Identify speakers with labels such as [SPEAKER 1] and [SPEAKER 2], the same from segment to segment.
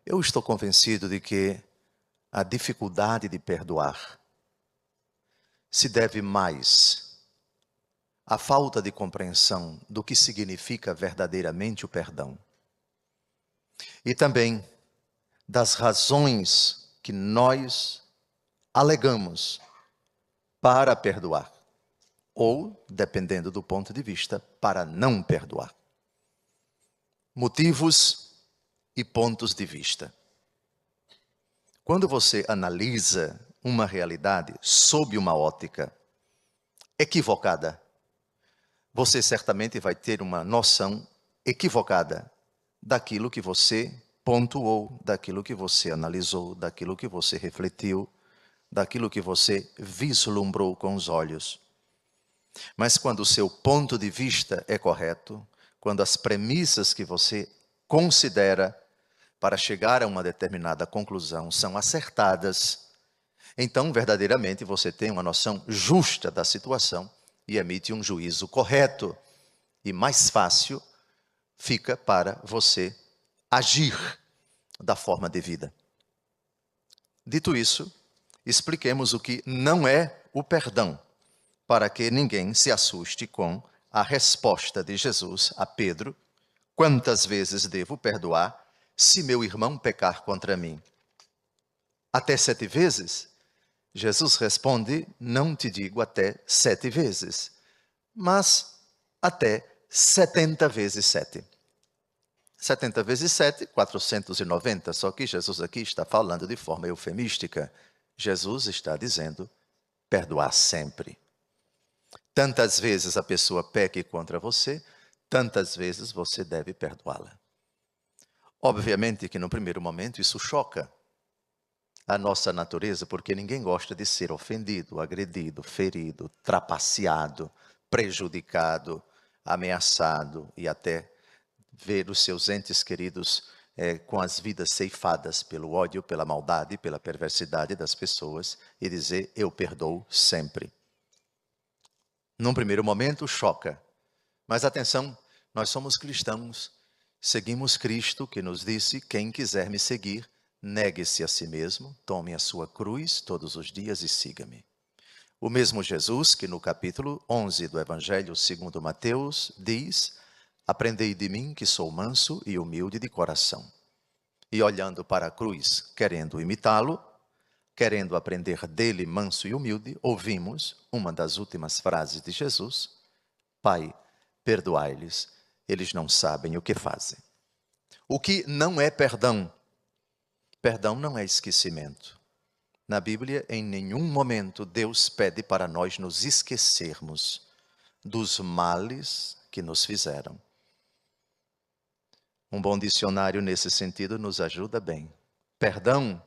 [SPEAKER 1] Eu estou convencido de que a dificuldade de perdoar se deve mais à falta de compreensão do que significa verdadeiramente o perdão. E também das razões que nós alegamos para perdoar, ou, dependendo do ponto de vista, para não perdoar. Motivos e pontos de vista. Quando você analisa uma realidade sob uma ótica equivocada, você certamente vai ter uma noção equivocada daquilo que você pontuou, daquilo que você analisou, daquilo que você refletiu, daquilo que você vislumbrou com os olhos. Mas quando o seu ponto de vista é correto, quando as premissas que você considera para chegar a uma determinada conclusão são acertadas, então verdadeiramente você tem uma noção justa da situação e emite um juízo correto. E mais fácil fica para você agir da forma devida. Dito isso, expliquemos o que não é o perdão, para que ninguém se assuste com a resposta de Jesus a Pedro: quantas vezes devo perdoar se meu irmão pecar contra mim? Até 7 vezes? Jesus responde: não te digo até 7 vezes, mas até 70 vezes 7. 70 vezes 7, 490, só que Jesus aqui está falando de forma eufemística. Jesus está dizendo: perdoar sempre. Tantas vezes a pessoa peque contra você, tantas vezes você deve perdoá-la. Obviamente que no primeiro momento isso choca a nossa natureza, porque ninguém gosta de ser ofendido, agredido, ferido, trapaceado, prejudicado, ameaçado e até ver os seus entes queridos com as vidas ceifadas pelo ódio, pela maldade, pela perversidade das pessoas e dizer: eu perdoo sempre. Num primeiro momento choca, mas atenção, nós somos cristãos, seguimos Cristo que nos disse: quem quiser me seguir, negue-se a si mesmo, tome a sua cruz todos os dias e siga-me. O mesmo Jesus que no capítulo 11 do Evangelho segundo Mateus diz: aprendei de mim que sou manso e humilde de coração. E olhando para a cruz, querendo imitá-lo, querendo aprender dele manso e humilde, ouvimos uma das últimas frases de Jesus: Pai, perdoai-lhes, eles não sabem o que fazem. O que não é perdão? Perdão não é esquecimento. Na Bíblia, em nenhum momento Deus pede para nós nos esquecermos dos males que nos fizeram. Um bom dicionário nesse sentido nos ajuda bem. Perdão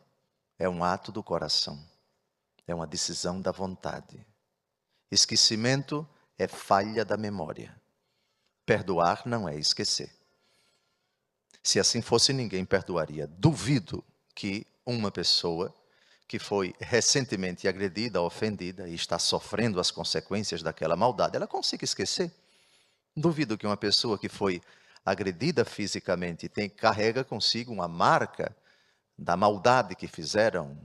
[SPEAKER 1] é um ato do coração, é uma decisão da vontade. Esquecimento é falha da memória. Perdoar não é esquecer. Se assim fosse, ninguém perdoaria. Duvido que uma pessoa que foi recentemente agredida, ofendida e está sofrendo as consequências daquela maldade, ela consiga esquecer. Duvido que uma pessoa que foi agredida fisicamente carrega consigo uma marca da maldade que fizeram,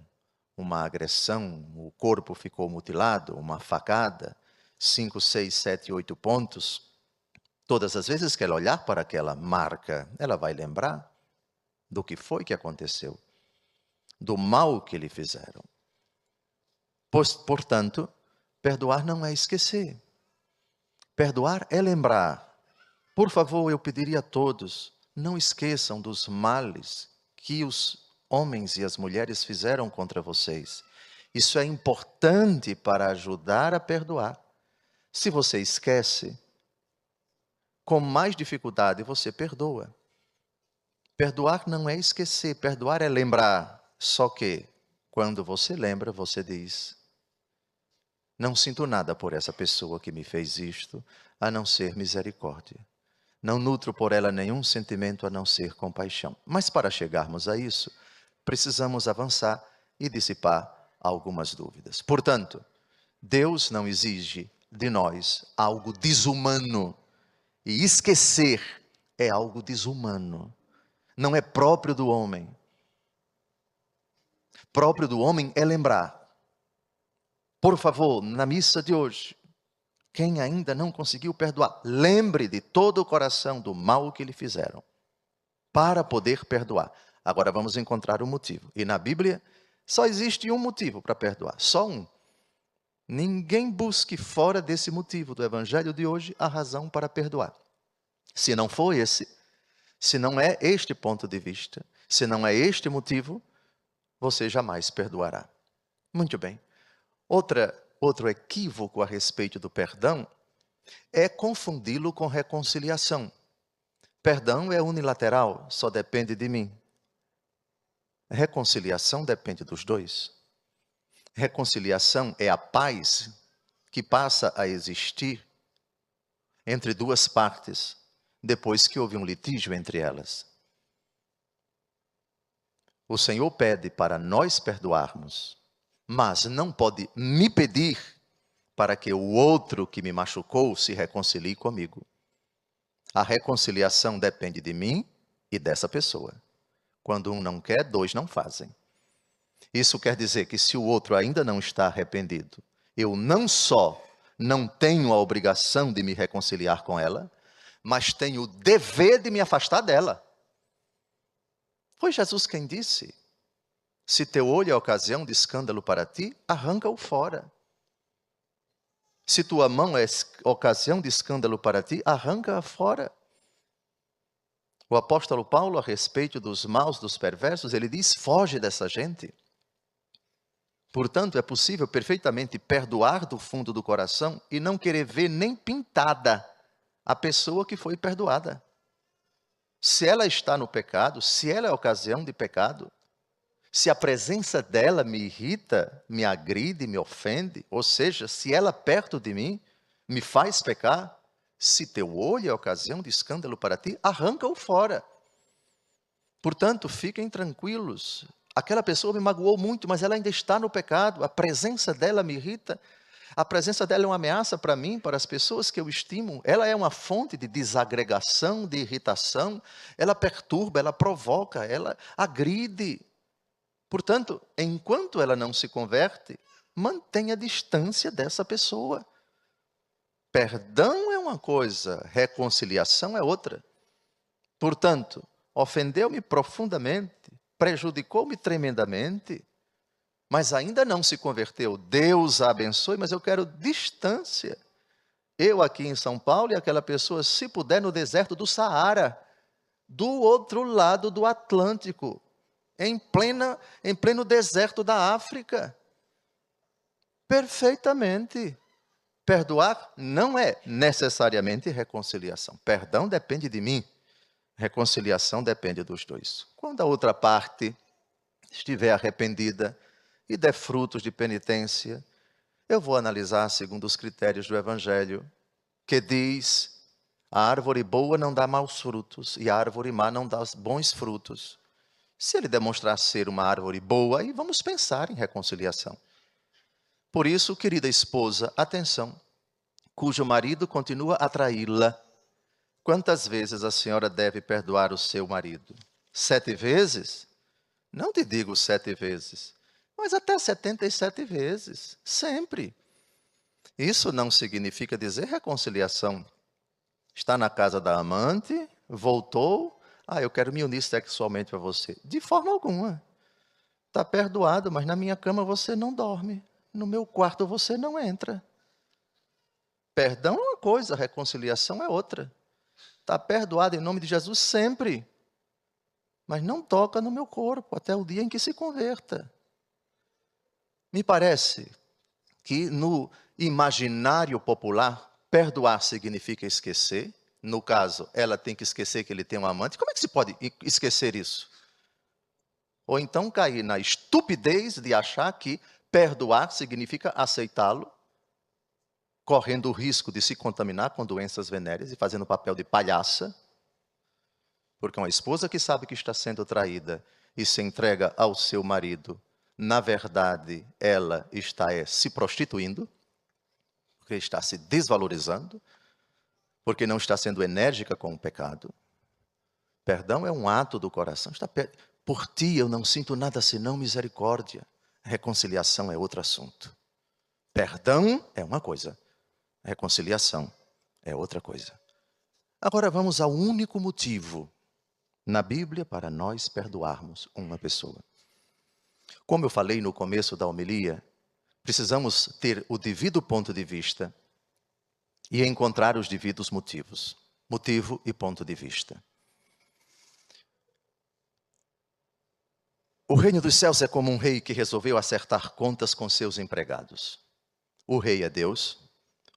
[SPEAKER 1] uma agressão, o corpo ficou mutilado, uma facada, 5, 6, 7, 8 pontos. Todas as vezes que ela olhar para aquela marca, ela vai lembrar do que foi que aconteceu, do mal que lhe fizeram. Portanto, perdoar não é esquecer. Perdoar é lembrar. Por favor, eu pediria a todos, não esqueçam dos males que os homens e as mulheres fizeram contra vocês. Isso é importante para ajudar a perdoar. Se você esquece, com mais dificuldade você perdoa. Perdoar não é esquecer, perdoar é lembrar. Só que, quando você lembra, você diz: não sinto nada por essa pessoa que me fez isto, a não ser misericórdia. Não nutro por ela nenhum sentimento a não ser compaixão. Mas para chegarmos a isso, precisamos avançar e dissipar algumas dúvidas. Portanto, Deus não exige de nós algo desumano. E esquecer é algo desumano. Não é próprio do homem. Próprio do homem é lembrar. Por favor, na missa de hoje, quem ainda não conseguiu perdoar, lembre de todo o coração do mal que lhe fizeram, para poder perdoar. Agora vamos encontrar o motivo. E na Bíblia, só existe um motivo para perdoar, só um. Ninguém busque fora desse motivo do Evangelho de hoje a razão para perdoar. Se não for esse, se não é este ponto de vista, se não é este motivo, você jamais perdoará. Muito bem. Outro equívoco a respeito do perdão é confundi-lo com reconciliação. Perdão é unilateral, só depende de mim. Reconciliação depende dos dois. Reconciliação é a paz que passa a existir entre duas partes, depois que houve um litígio entre elas. O Senhor pede para nós perdoarmos, mas não pode me pedir para que o outro que me machucou se reconcilie comigo. A reconciliação depende de mim e dessa pessoa. Quando um não quer, dois não fazem. Isso quer dizer que se o outro ainda não está arrependido, eu não só não tenho a obrigação de me reconciliar com ela, mas tenho o dever de me afastar dela. Foi Jesus quem disse: se teu olho é ocasião de escândalo para ti, arranca-o fora. Se tua mão é ocasião de escândalo para ti, arranca-a fora. O apóstolo Paulo, a respeito dos maus, dos perversos, ele diz: foge dessa gente. Portanto, é possível perfeitamente perdoar do fundo do coração e não querer ver nem pintada a pessoa que foi perdoada. Se ela está no pecado, se ela é ocasião de pecado, se a presença dela me irrita, me agride, me ofende, ou seja, se ela perto de mim me faz pecar, se teu olho é ocasião de escândalo para ti, arranca-o fora. Portanto, fiquem tranquilos. Aquela pessoa me magoou muito, mas ela ainda está no pecado. A presença dela me irrita. A presença dela é uma ameaça para mim, para as pessoas que eu estimo. Ela é uma fonte de desagregação, de irritação. Ela perturba, ela provoca, ela agride. Portanto, enquanto ela não se converte, mantenha distância dessa pessoa. Perdão é uma coisa, reconciliação é outra. Portanto, ofendeu-me profundamente, prejudicou-me tremendamente, mas ainda não se converteu. Deus a abençoe, mas eu quero distância. Eu aqui em São Paulo e aquela pessoa, se puder, no deserto do Saara, do outro lado do Atlântico, em pleno deserto da África. Perfeitamente. Perdoar não é necessariamente reconciliação. Perdão depende de mim. Reconciliação depende dos dois. Quando a outra parte estiver arrependida e der frutos de penitência, eu vou analisar segundo os critérios do Evangelho, que diz: a árvore boa não dá maus frutos e a árvore má não dá bons frutos. Se ele demonstrar ser uma árvore boa, aí vamos pensar em reconciliação. Por isso, querida esposa, atenção, cujo marido continua a traí-la. Quantas vezes a senhora deve perdoar o seu marido? 7 vezes? Não te digo 7 vezes, mas até 77 vezes, sempre. Isso não significa dizer reconciliação. Está na casa da amante, voltou, eu quero me unir sexualmente a você. De forma alguma. Está perdoado, mas na minha cama você não dorme, no meu quarto você não entra. Perdão é uma coisa, reconciliação é outra. Está perdoado em nome de Jesus sempre. Mas não toca no meu corpo até o dia em que se converta. Me parece que no imaginário popular, perdoar significa esquecer. No caso, ela tem que esquecer que ele tem um amante. Como é que se pode esquecer isso? Ou então cair na estupidez de achar que perdoar significa aceitá-lo, correndo o risco de se contaminar com doenças venéreas e fazendo o papel de palhaça, porque uma esposa que sabe que está sendo traída e se entrega ao seu marido, na verdade, ela está se prostituindo, porque está se desvalorizando, porque não está sendo enérgica com o pecado. Perdão é um ato do coração. Por ti eu não sinto nada senão misericórdia. Reconciliação é outro assunto. Perdão é uma coisa. Reconciliação é outra coisa. Agora vamos ao único motivo na Bíblia para nós perdoarmos uma pessoa. Como eu falei no começo da homilia, precisamos ter o devido ponto de vista e encontrar os devidos motivos. Motivo e ponto de vista. O reino dos céus é como um rei que resolveu acertar contas com seus empregados. O rei é Deus,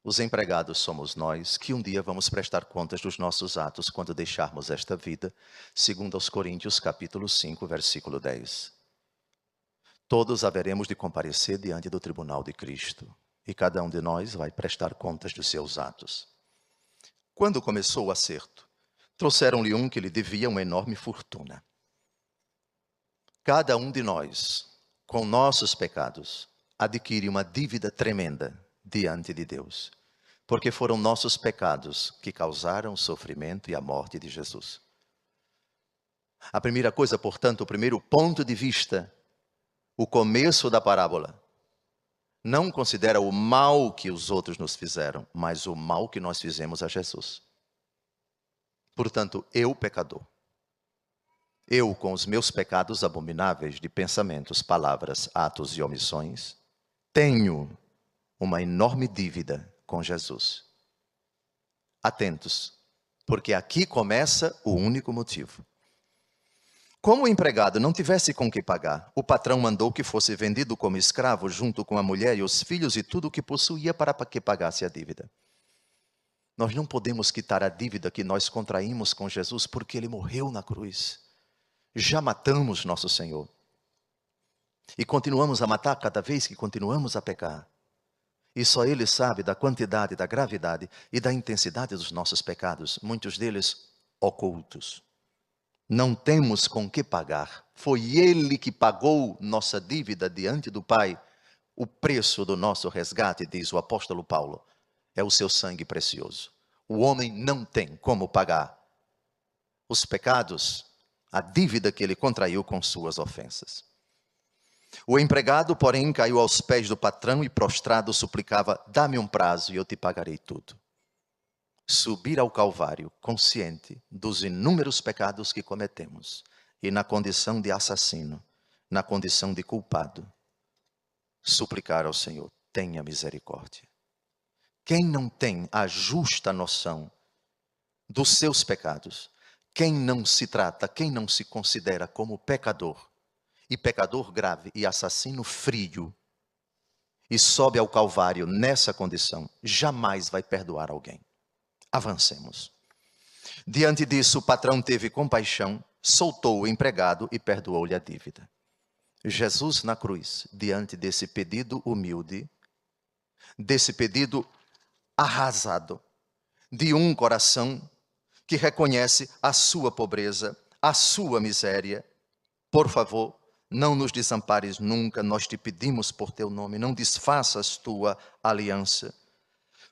[SPEAKER 1] os empregados somos nós, que um dia vamos prestar contas dos nossos atos quando deixarmos esta vida, segundo aos Coríntios, capítulo 5, versículo 10. Todos haveremos de comparecer diante do tribunal de Cristo, e cada um de nós vai prestar contas dos seus atos. Quando começou o acerto, trouxeram-lhe um que lhe devia uma enorme fortuna. Cada um de nós, com nossos pecados, adquire uma dívida tremenda diante de Deus, porque foram nossos pecados que causaram o sofrimento e a morte de Jesus. A primeira coisa, portanto, o primeiro ponto de vista, o começo da parábola, não considera o mal que os outros nos fizeram, mas o mal que nós fizemos a Jesus. Portanto, eu, pecador, eu, com os meus pecados abomináveis de pensamentos, palavras, atos e omissões, tenho uma enorme dívida com Jesus. Atentos, porque aqui começa o único motivo. Como o empregado não tivesse com que pagar, o patrão mandou que fosse vendido como escravo junto com a mulher e os filhos e tudo o que possuía para que pagasse a dívida. Nós não podemos quitar a dívida que nós contraímos com Jesus porque Ele morreu na cruz. Já matamos nosso Senhor. E continuamos a matar cada vez que continuamos a pecar. E só Ele sabe da quantidade, da gravidade e da intensidade dos nossos pecados, muitos deles ocultos. Não temos com que pagar. Foi Ele que pagou nossa dívida diante do Pai. O preço do nosso resgate, diz o apóstolo Paulo, é o seu sangue precioso. O homem não tem como pagar os pecados, a dívida que ele contraiu com suas ofensas. O empregado, porém, caiu aos pés do patrão e prostrado suplicava: dá-me um prazo e eu te pagarei tudo. Subir ao Calvário, consciente dos inúmeros pecados que cometemos, e na condição de assassino, na condição de culpado, suplicar ao Senhor: tenha misericórdia. Quem não tem a justa noção dos seus pecados, quem não se trata, quem não se considera como pecador, e pecador grave e assassino frio, e sobe ao Calvário nessa condição, jamais vai perdoar alguém. Avancemos. Diante disso, o patrão teve compaixão, soltou o empregado e perdoou-lhe a dívida. Jesus na cruz, diante desse pedido humilde, desse pedido arrasado, de um coração que reconhece a sua pobreza, a sua miséria, por favor, não nos desampares nunca, nós te pedimos por teu nome, não desfaças tua aliança.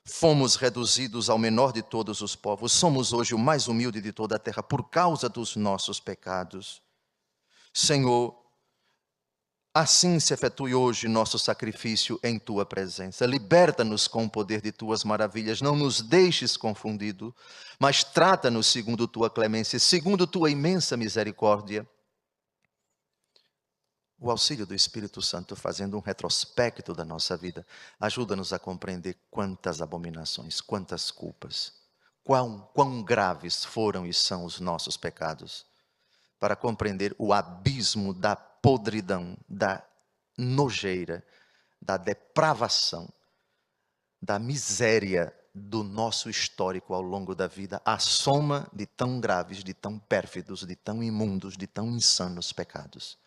[SPEAKER 1] Fomos reduzidos ao menor de todos os povos, somos hoje o mais humilde de toda a terra por causa dos nossos pecados. Senhor, assim se efetue hoje nosso sacrifício em tua presença. Liberta-nos com o poder de tuas maravilhas, não nos deixes confundido, mas trata-nos segundo tua clemência, segundo tua imensa misericórdia. O auxílio do Espírito Santo, fazendo um retrospecto da nossa vida, ajuda-nos a compreender quantas abominações, quantas culpas, quão graves foram e são os nossos pecados, para compreender o abismo da podridão, da nojeira, da depravação, da miséria do nosso histórico ao longo da vida, a soma de tão graves, de tão pérfidos, de tão imundos, de tão insanos pecados.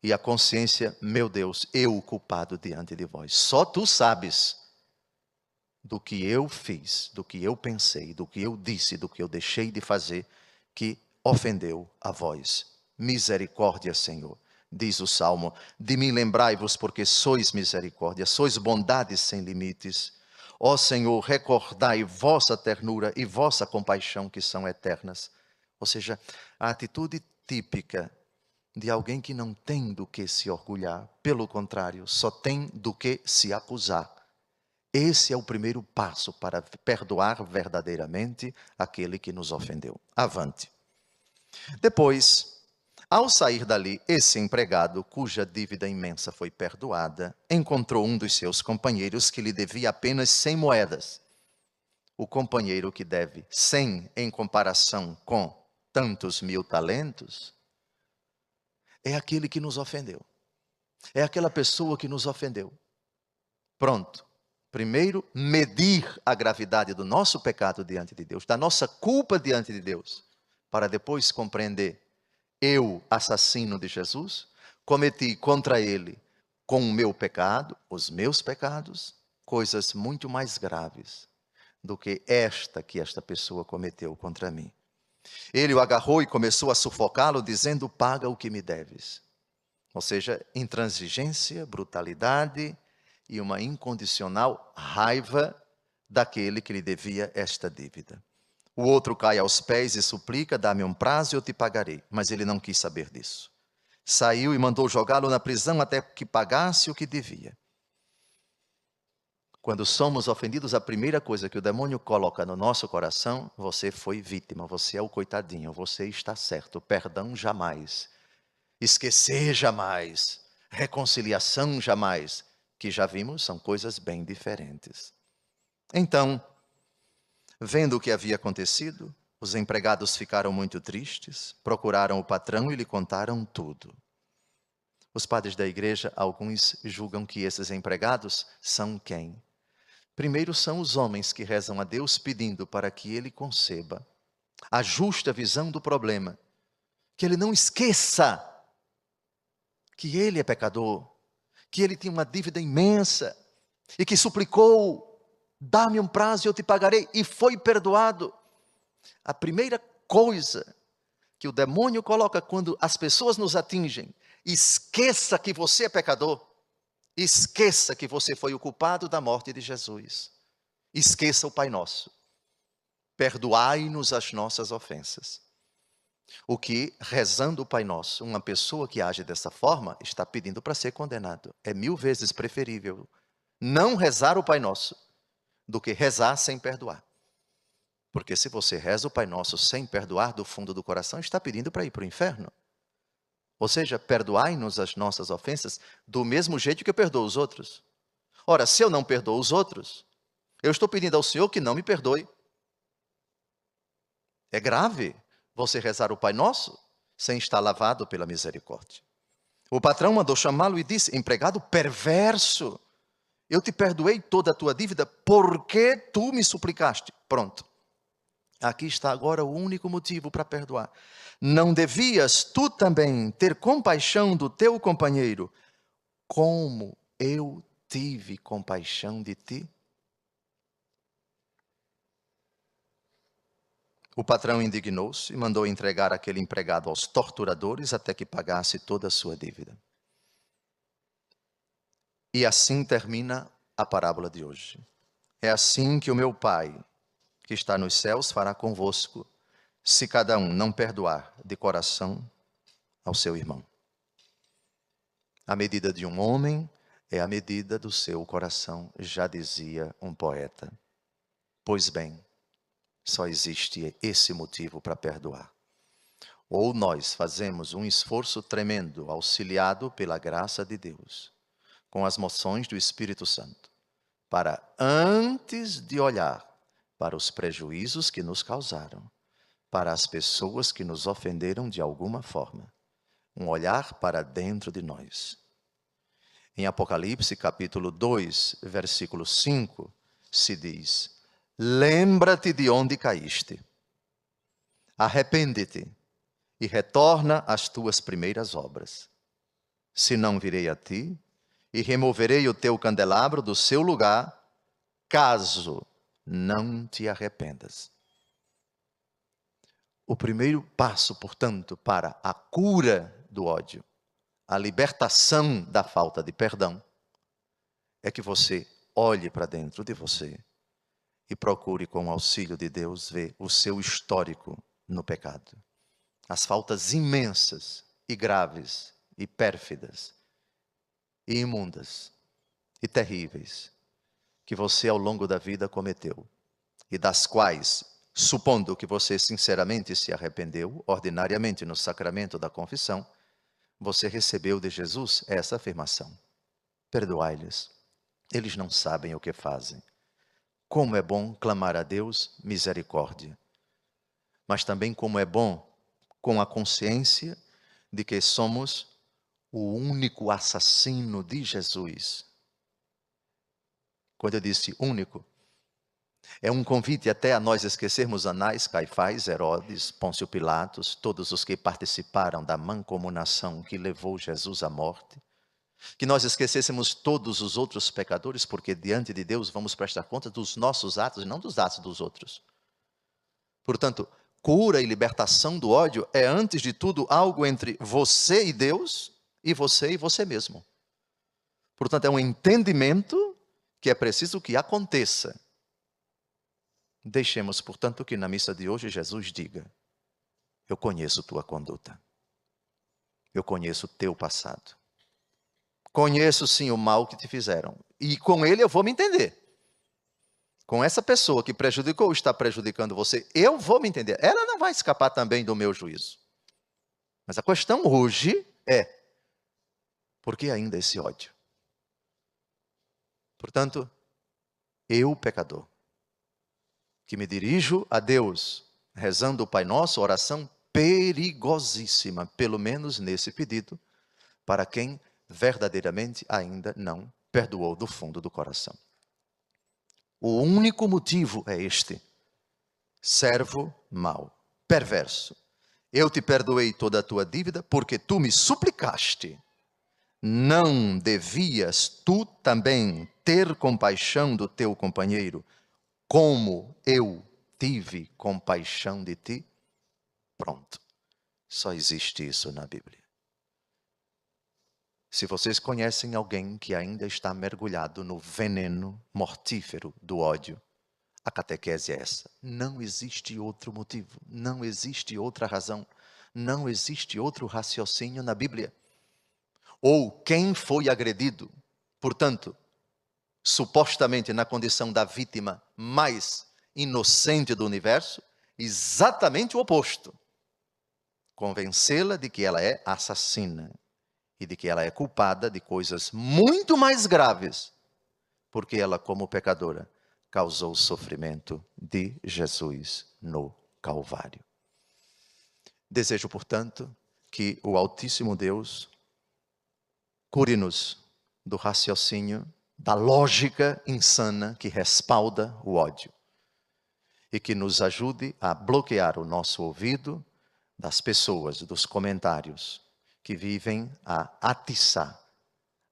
[SPEAKER 1] E a consciência: meu Deus, eu o culpado diante de vós. Só tu sabes do que eu fiz, do que eu pensei, do que eu disse, do que eu deixei de fazer, que ofendeu a vós. Misericórdia, Senhor, diz o Salmo, de mim lembrai-vos, porque sois misericórdia, sois bondades sem limites. Ó Senhor, recordai vossa ternura e vossa compaixão, que são eternas. Ou seja, a atitude típica de alguém que não tem do que se orgulhar. Pelo contrário, só tem do que se acusar. Esse é o primeiro passo para perdoar verdadeiramente aquele que nos ofendeu. Avante. Depois, ao sair dali, esse empregado, cuja dívida imensa foi perdoada, encontrou um dos seus companheiros que lhe devia apenas 100 moedas. O companheiro que deve 100 em comparação com tantos 1000 talentos, é aquele que nos ofendeu. É aquela pessoa que nos ofendeu. Pronto. Primeiro, medir a gravidade do nosso pecado diante de Deus, da nossa culpa diante de Deus, para depois compreender: eu, assassino de Jesus, cometi contra ele, com o meu pecado, os meus pecados, coisas muito mais graves do que esta que esta pessoa cometeu contra mim. Ele o agarrou e começou a sufocá-lo, dizendo: paga o que me deves. Ou seja, intransigência, brutalidade e uma incondicional raiva daquele que lhe devia esta dívida. O outro cai aos pés e suplica: dá-me um prazo e eu te pagarei. Mas ele não quis saber disso. Saiu e mandou jogá-lo na prisão até que pagasse o que devia. Quando somos ofendidos, a primeira coisa que o demônio coloca no nosso coração: você foi vítima, você é o coitadinho, você está certo, perdão jamais, esquecer jamais, reconciliação jamais, que já vimos são coisas bem diferentes. Então, vendo o que havia acontecido, os empregados ficaram muito tristes, procuraram o patrão e lhe contaram tudo. Os padres da igreja, alguns julgam que esses empregados são quem? Primeiro são os homens que rezam a Deus pedindo para que ele conceba a justa visão do problema, que ele não esqueça que ele é pecador, que ele tinha uma dívida imensa e que suplicou: dá-me um prazo e eu te pagarei, e foi perdoado. A primeira coisa que o demônio coloca quando as pessoas nos atingem: esqueça que você é pecador. Esqueça que você foi o culpado da morte de Jesus. Esqueça o Pai Nosso. Perdoai-nos as nossas ofensas. O que, rezando o Pai Nosso, uma pessoa que age dessa forma está pedindo para ser condenado. É 1000 vezes preferível não rezar o Pai Nosso do que rezar sem perdoar. Porque se você reza o Pai Nosso sem perdoar do fundo do coração, está pedindo para ir para o inferno. Ou seja, perdoai-nos as nossas ofensas do mesmo jeito que eu perdoo os outros. Ora, se eu não perdoo os outros, eu estou pedindo ao Senhor que não me perdoe. É grave você rezar o Pai Nosso sem estar lavado pela misericórdia. O patrão mandou chamá-lo e disse: empregado perverso, eu te perdoei toda a tua dívida porque tu me suplicaste. Pronto. Aqui está agora o único motivo para perdoar. Não devias tu também ter compaixão do teu companheiro, como eu tive compaixão de ti? O patrão indignou-se e mandou entregar aquele empregado aos torturadores até que pagasse toda a sua dívida. E assim termina a parábola de hoje. É assim que o meu Pai, que está nos céus, fará convosco, se cada um não perdoar de coração ao seu irmão. A medida de um homem é a medida do seu coração, já dizia um poeta. Pois bem, só existe esse motivo para perdoar. Ou nós fazemos um esforço tremendo, auxiliado pela graça de Deus, com as moções do Espírito Santo, para antes de olhar para os prejuízos que nos causaram, para as pessoas que nos ofenderam de alguma forma, um olhar para dentro de nós. Em Apocalipse, capítulo 2, versículo 5, se diz: lembra-te de onde caíste, arrepende-te e retorna às tuas primeiras obras. Senão virei a ti e removerei o teu candelabro do seu lugar, caso não te arrependas. O primeiro passo, portanto, para a cura do ódio, a libertação da falta de perdão, é que você olhe para dentro de você e procure, com o auxílio de Deus, ver o seu histórico no pecado. as faltas imensas e graves e pérfidas e imundas e terríveis que você ao longo da vida cometeu e das quais, supondo que você sinceramente se arrependeu, ordinariamente no sacramento da confissão, você recebeu de Jesus essa afirmação: perdoai-lhes, eles não sabem o que fazem. Como é bom clamar a Deus misericórdia, mas também como é bom com a consciência de que somos o único assassino de Jesus. Quando eu disse único, é um convite até a nós esquecermos Anás, Caifás, Herodes, Pôncio Pilatos, todos os que participaram da mancomunação que levou Jesus à morte. Que nós esquecêssemos todos os outros pecadores, porque diante de Deus vamos prestar conta dos nossos atos e não dos atos dos outros. Portanto, cura e libertação do ódio é, antes de tudo, algo entre você e Deus e você mesmo. Portanto, é um entendimento que é preciso que aconteça. Deixemos, portanto, que na missa de hoje Jesus diga: eu conheço tua conduta, eu conheço teu passado, conheço sim o mal que te fizeram, e com ele eu vou me entender. Com essa pessoa que prejudicou ou está prejudicando você, eu vou me entender. Ela não vai escapar também do meu juízo. Mas a questão hoje é: por que ainda esse ódio? Portanto, eu, pecador, que me dirijo a Deus, rezando o Pai Nosso, oração perigosíssima, pelo menos nesse pedido, para quem verdadeiramente ainda não perdoou do fundo do coração. O único motivo é este: servo mau, perverso. Eu te perdoei toda a tua dívida porque tu me suplicaste. Não devias tu também ter compaixão do teu companheiro, como eu tive compaixão de ti? Pronto. Só existe isso na Bíblia. Se vocês conhecem alguém que ainda está mergulhado no veneno mortífero do ódio, a catequese é essa: não existe outro motivo, não existe outra razão, não existe outro raciocínio na Bíblia. Ou quem foi agredido, portanto, supostamente na condição da vítima mais inocente do universo, exatamente o oposto: convencê-la de que ela é assassina e de que ela é culpada de coisas muito mais graves, porque ela, como pecadora, causou o sofrimento de Jesus no Calvário. Desejo, portanto, que o Altíssimo Deus cure-nos do raciocínio, da lógica insana que respalda o ódio, e que nos ajude a bloquear o nosso ouvido das pessoas, dos comentários, que vivem a atiçar,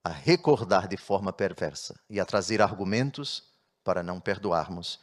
[SPEAKER 1] a recordar de forma perversa e a trazer argumentos para não perdoarmos